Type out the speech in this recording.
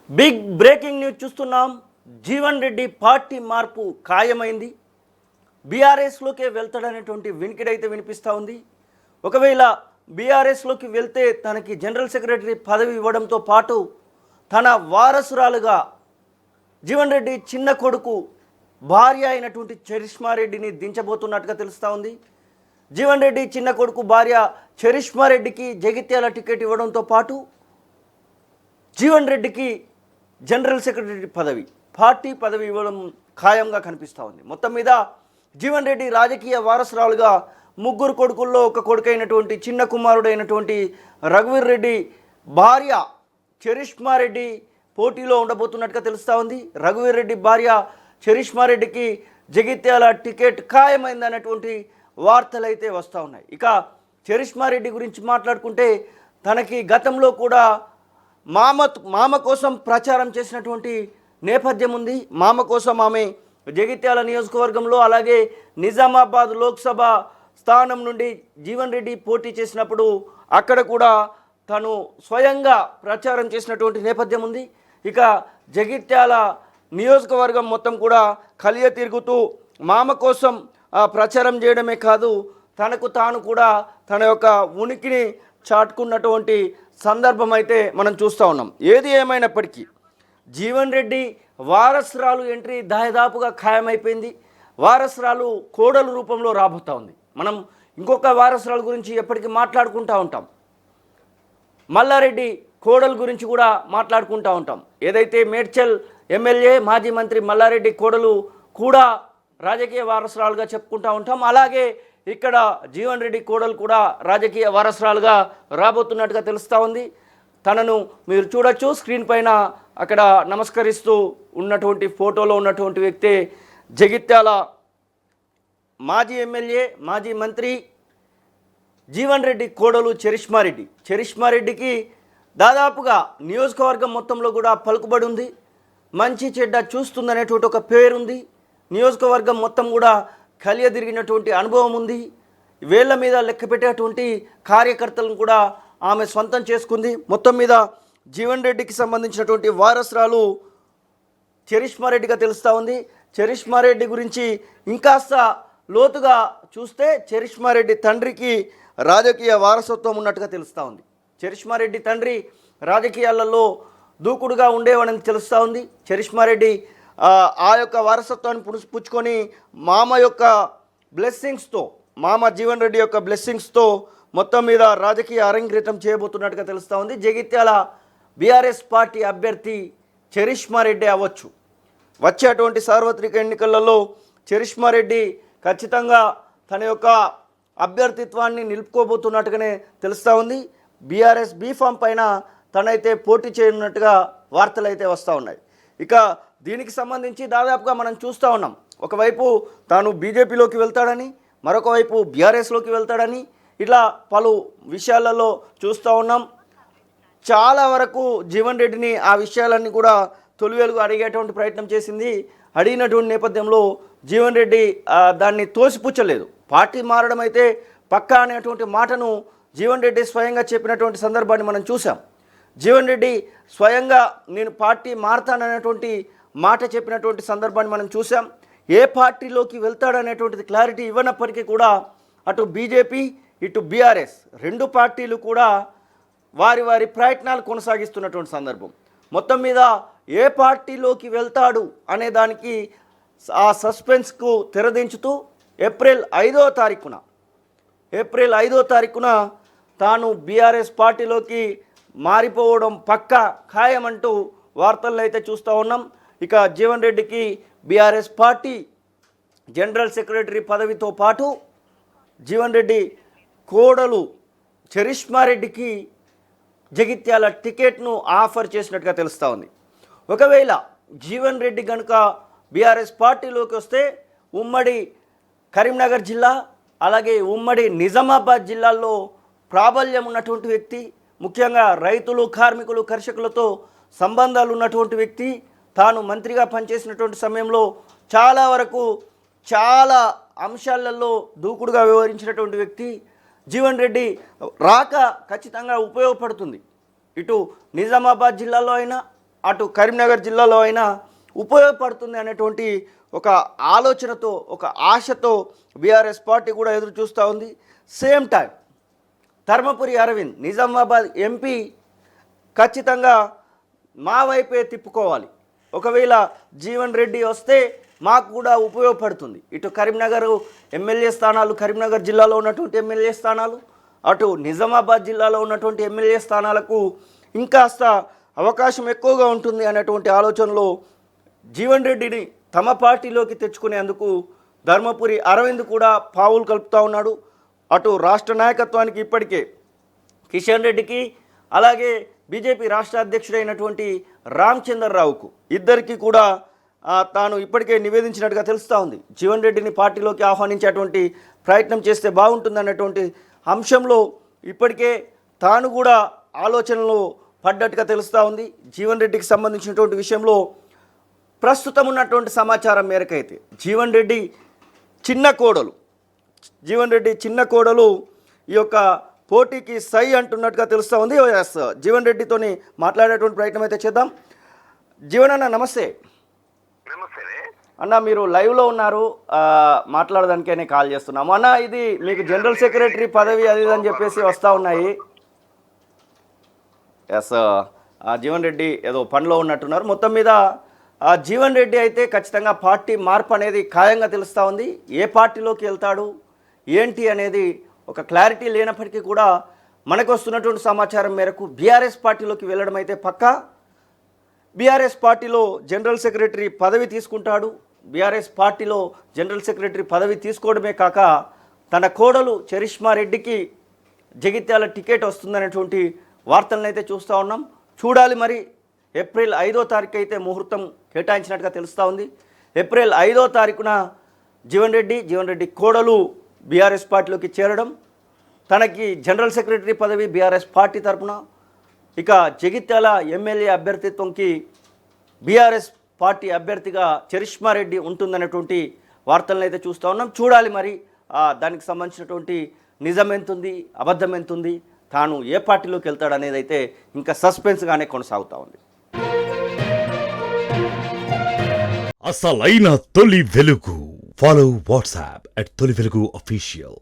Big breaking news చూస్తున్నాం. Jeevan Reddy party మార్పు ఖాయమైంది. బీఆర్ఎస్లోకే వెళ్తాడనేటువంటి వినికిడైతే వినిపిస్తూ ఉంది. ఒకవేళ బీఆర్ఎస్లోకి వెళ్తే తనకి జనరల్ సెక్రటరీ పదవి ఇవ్వడంతో పాటు తన వారసురాలుగా జీవన్ రెడ్డి చిన్న కొడుకు భార్య అయినటువంటి చరిష్మారెడ్డిని దించబోతున్నట్టుగా తెలుస్తూ ఉంది. జీవన్ రెడ్డి చిన్న కొడుకు భార్య చరిష్మారెడ్డికి జగిత్యాల టికెట్ ఇవ్వడంతో పాటు జీవన్ రెడ్డికి జనరల్ సెక్రటరీ పదవి, పార్టీ పదవి ఇవ్వడం ఖాయంగా కనిపిస్తూ ఉంది. మొత్తం మీద జీవన్ రెడ్డి రాజకీయ వారసురాలుగా ముగ్గురు కొడుకుల్లో ఒక కొడుకైనటువంటి చిన్న కుమారుడైనటువంటి రఘువీర్ రెడ్డి భార్య చరిష్మారెడ్డి పోటీలో ఉండబోతున్నట్టుగా తెలుస్తూ ఉంది. రఘువీర్ రెడ్డి భార్య చరిష్మారెడ్డికి జగిత్యాల టికెట్ ఖాయమైందనేటువంటి వార్తలు అయితే వస్తూ ఉన్నాయి. ఇక చరిష్మారెడ్డి గురించి మాట్లాడుకుంటే తనకి గతంలో కూడా మామ కోసం ప్రచారం చేసినటువంటి నేపథ్యం ఉంది. మామ కోసం ఆమె జగిత్యాల నియోజకవర్గంలో అలాగే నిజామాబాద్ లోక్సభ స్థానం నుండి జీవన్ రెడ్డి పోటీ చేసినప్పుడు అక్కడ కూడా తను స్వయంగా ప్రచారం చేసినటువంటి నేపథ్యం ఉంది. ఇక జగిత్యాల నియోజకవర్గం మొత్తం కూడా కలియ తిరుగుతూ మామ కోసం ప్రచారం చేయడమే కాదు, తనకు తాను కూడా తన యొక్క ఉనికిని చాటుకున్నటువంటి సందర్భం అయితే మనం చూస్తూ ఉన్నాం. ఏది ఏమైనప్పటికీ జీవన్ రెడ్డి వారసురాలు ఎంట్రీ దాదాపుగా ఖాయమైపోయింది. వారసురాలు కోడలు రూపంలో రాబోతూ ఉంది. మనం ఇంకొక వారసురాలు గురించి ఎప్పటికీ మాట్లాడుకుంటూ ఉంటాం. మల్లారెడ్డి కోడలు గురించి కూడా మాట్లాడుకుంటూ ఉంటాం. ఏదైతే మేడ్చల్ ఎమ్మెల్యే మాజీ మంత్రి మల్లారెడ్డి కోడలు కూడా రాజకీయ వారసురాలుగా చెప్పుకుంటూ ఉంటాం. అలాగే ఇక్కడ జీవన్ రెడ్డి కోడలు కూడా రాజకీయ వారసురాలుగా రాబోతున్నట్టుగా తెలుస్తూ ఉంది. తనను మీరు చూడొచ్చు స్క్రీన్ పైన అక్కడ నమస్కరిస్తూ ఉన్నటువంటి ఫోటోలో ఉన్నటువంటి వ్యక్తే జగిత్యాల మాజీ ఎమ్మెల్యే మాజీ మంత్రి జీవన్ రెడ్డి కోడలు చరిష్మారెడ్డి. చరిష్మారెడ్డికి దాదాపుగా నియోజకవర్గం మొత్తంలో కూడా పలుకుబడి ఉంది. మంచి చెడ్డ చూస్తుందనేటువంటి ఒక పేరుంది. నియోజకవర్గం మొత్తం కూడా కలియ తిరిగినటువంటి అనుభవం ఉంది. వేళ్ల మీద లెక్క పెట్టేటువంటి కార్యకర్తలను కూడా ఆమె సొంతం చేసుకుంది. మొత్తం మీద జీవన్ రెడ్డికి సంబంధించినటువంటి వారసురాలు చరిష్మారెడ్డిగా తెలుస్తూ ఉంది. చరిష్మారెడ్డి గురించి ఇంకాస్త లోతుగా చూస్తే చరిష్మారెడ్డి తండ్రికి రాజకీయ వారసత్వం ఉన్నట్టుగా తెలుస్తూ ఉంది. చరిష్మారెడ్డి తండ్రి రాజకీయాలలో దూకుడుగా ఉండేవాడని తెలుస్తూ ఉంది. చరిష్మారెడ్డి ఆ యొక్క వారసత్వాన్ని పుచ్చుకొని మామ యొక్క బ్లెస్సింగ్స్తో, మామ జీవన్ రెడ్డి యొక్క బ్లెస్సింగ్స్తో మొత్తం మీద రాజకీయ అరంగేట్రం చేయబోతున్నట్టుగా తెలుస్తూ ఉంది. జగిత్యాల బీఆర్ఎస్ పార్టీ అభ్యర్థి చరిష్మారెడ్డి అవ్వచ్చు. వచ్చేటువంటి సార్వత్రిక ఎన్నికలలో చరిష్మారెడ్డి ఖచ్చితంగా తన యొక్క అభ్యర్థిత్వాన్ని నిలుపుకోబోతున్నట్టుగానే తెలుస్తూ ఉంది. బీఆర్ఎస్ బీఫామ్ పైన తనైతే పోటీ చేయనున్నట్టుగా వార్తలు అయితే వస్తూ ఉన్నాయి. ఇక దీనికి సంబంధించి దాదాపుగా మనం చూస్తూ ఉన్నాం. ఒకవైపు తాను బీజేపీలోకి వెళ్తాడని, మరొక వైపు బీఆర్ఎస్లోకి వెళ్తాడని, ఇట్లా పలు విషయాలలో చూస్తూ ఉన్నాం. చాలా వరకు జీవన్ రెడ్డిని ఆ విషయాలన్నీ కూడా తొలివేలుగా అడిగేటువంటి ప్రయత్నం చేసింది. అడిగినటువంటి నేపథ్యంలో జీవన్ రెడ్డి దాన్ని తోసిపుచ్చలేదు. పార్టీ మారడం అయితే పక్కా అనేటువంటి మాటను జీవన్ రెడ్డి స్వయంగా చెప్పినటువంటి సందర్భాన్ని మనం చూసాం. జీవన్ రెడ్డి స్వయంగా నేను పార్టీ మారతాననేటువంటి మాట చెప్పినటువంటి సందర్భాన్ని మనం చూసాం. ఏ పార్టీలోకి వెళ్తాడనేటువంటిది క్లారిటీ ఇవ్వనప్పటికీ కూడా అటు బీజేపీ ఇటు బీఆర్ఎస్ రెండు పార్టీలు కూడా వారి వారి ప్రయత్నాలు కొనసాగిస్తున్నటువంటి సందర్భం. మొత్తం మీద ఏ పార్టీలోకి వెళ్తాడు అనే దానికి ఆ సస్పెన్స్కు తెరదించుతూ ఏప్రిల్ 5వ తారీఖున తాను బీఆర్ఎస్ పార్టీలోకి మారిపోవడం పక్కా ఖాయమంటూ వార్తలను అయితే చూస్తూ ఉన్నాం. ఇక జీవన్ రెడ్డికి బీఆర్ఎస్ పార్టీ జనరల్ సెక్రటరీ పదవితో పాటు జీవన్ రెడ్డి కోడలు చరిష్మారెడ్డికి జగిత్యాల టికెట్ను ఆఫర్ చేసినట్టుగా తెలుస్తూ ఉంది. ఒకవేళ జీవన్ రెడ్డి కనుక బీఆర్ఎస్ పార్టీలోకి వస్తే ఉమ్మడి కరీంనగర్ జిల్లా అలాగే ఉమ్మడి నిజామాబాద్ జిల్లాల్లో ప్రాబల్యం ఉన్నటువంటి వ్యక్తి, ముఖ్యంగా రైతులు కార్మికులు కర్షకులతో సంబంధాలు ఉన్నటువంటి వ్యక్తి, తాను మంత్రిగా పనిచేసినటువంటి సమయంలో చాలా వరకు చాలా అంశాలలో దూకుడుగా వ్యవహరించినటువంటి వ్యక్తి. జీవన్ రెడ్డి రాక ఖచ్చితంగా ఉపయోగపడుతుంది. ఇటు నిజామాబాద్ జిల్లాలో అయినా అటు కరీంనగర్ జిల్లాలో అయినా ఉపయోగపడుతుంది అనేటువంటి ఒక ఆలోచనతో ఒక ఆశతో బీఆర్ఎస్ పార్టీ కూడా ఎదురు చూస్తూ ఉంది. Same time Dharmapuri Arvind Nizamabad MP ఖచ్చితంగా మా వైపే తిప్పుకోవాలి, ఒకవేళ జీవన్ రెడ్డి వస్తే మాకు కూడా ఉపయోగపడుతుంది. ఇటు కరీంనగర్ ఎమ్మెల్యే స్థానాలు, కరీంనగర్ జిల్లాలో ఉన్నటువంటి ఎమ్మెల్యే స్థానాలు, అటు నిజామాబాద్ జిల్లాలో ఉన్నటువంటి ఎమ్మెల్యే స్థానాలకు ఇంకాస్త అవకాశం ఎక్కువగా ఉంటుంది అనేటువంటి ఆలోచనలో జీవన్ రెడ్డిని తమ పార్టీలోకి తెచ్చుకునేందుకు ధర్మపురి అరవింద్ కూడా పావులు కలుపుతూ ఉన్నాడు. అటు రాష్ట్ర నాయకత్వానికి ఇప్పటికే కిషన్ రెడ్డికి, అలాగే బీజేపీ రాష్ట్ర అధ్యక్షుడైనటువంటి రామచంద్రరావుకు ఇద్దరికి కూడా తాను ఇప్పటికే నివేదించినట్టుగా తెలుస్తూ ఉంది. జీవన్ రెడ్డిని పార్టీలోకి ఆహ్వానించేటువంటి ప్రయత్నం చేస్తే బాగుంటుందన్నటువంటి అంశంలో ఇప్పటికే తాను కూడా ఆలోచనలో పడ్డట్టుగా తెలుస్తూ ఉంది. జీవన్ రెడ్డికి సంబంధించినటువంటి విషయంలో ప్రస్తుతం ఉన్నటువంటి సమాచారం మేరకైతే జీవన్ రెడ్డి చిన్న కోడలు ఈ యొక్క పోటీకి సై అంటున్నట్టుగా తెలుస్తూ ఉంది. జీవన్ రెడ్డితోని మాట్లాడేటువంటి ప్రయత్నం అయితే చేద్దాం. జీవన్ అన్న నమస్తే. అన్న మీరు లైవ్లో ఉన్నారు, మాట్లాడడానికనే కాల్ చేస్తున్నాము. అన్న ఇది మీకు జనరల్ సెక్రటరీ పదవి అది అని చెప్పేసి వస్తూ ఉన్నాయి. ఎస్, జీవన్ రెడ్డి ఏదో పనిలో ఉన్నట్టున్నారు. మొత్తం మీద జీవన్ రెడ్డి అయితే ఖచ్చితంగా పార్టీ మార్పు అనేది ఖాయంగా తెలుస్తూ ఉంది. ఏ పార్టీలోకి వెళ్తాడు ఏంటి అనేది ఒక క్లారిటీ లేనప్పటికీ కూడా మనకు వస్తున్నటువంటి సమాచారం మేరకు బీఆర్ఎస్ పార్టీలోకి వెళ్ళడం అయితే పక్కా. బీఆర్ఎస్ పార్టీలో జనరల్ సెక్రటరీ పదవి తీసుకుంటాడు. బీఆర్ఎస్ పార్టీలో జనరల్ సెక్రటరీ పదవి తీసుకోవడమే కాక తన కోడలు చరిష్మా రెడ్డికి జగిత్యాల టికెట్ వస్తుందనేటువంటి వార్తలను అయితే చూస్తూ ఉన్నాం. చూడాలి మరి. ఏప్రిల్ 5వ తారీఖు అయితే ముహూర్తం కేటాయించినట్టుగా తెలుస్తూ ఉంది. ఏప్రిల్ 5వ తారీఖున జీవన్ రెడ్డి కోడలు బీఆర్ఎస్ పార్టీలోకి చేరడం, తనకి జనరల్ సెక్రటరీ పదవి బీఆర్ఎస్ పార్టీ తరఫున, ఇక జగిత్యాల ఎమ్మెల్యే అభ్యర్థిత్వంకి బీఆర్ఎస్ పార్టీ అభ్యర్థిగా చరిష్మా రెడ్డి ఉంటుందనేటువంటి వార్తలను అయితే చూస్తూ ఉన్నాం. చూడాలి మరి దానికి సంబంధించినటువంటి నిజం ఎంతుంది, అబద్ధం ఎంతుంది, తాను ఏ పార్టీలోకి వెళ్తాడు అనేది అయితే ఇంకా సస్పెన్స్గానే కొనసాగుతూ ఉంది. అసలైన తొలి వెలుగు. ఫాలో వాట్సాప్ @తొలి వెలుగు అఫీషియల్.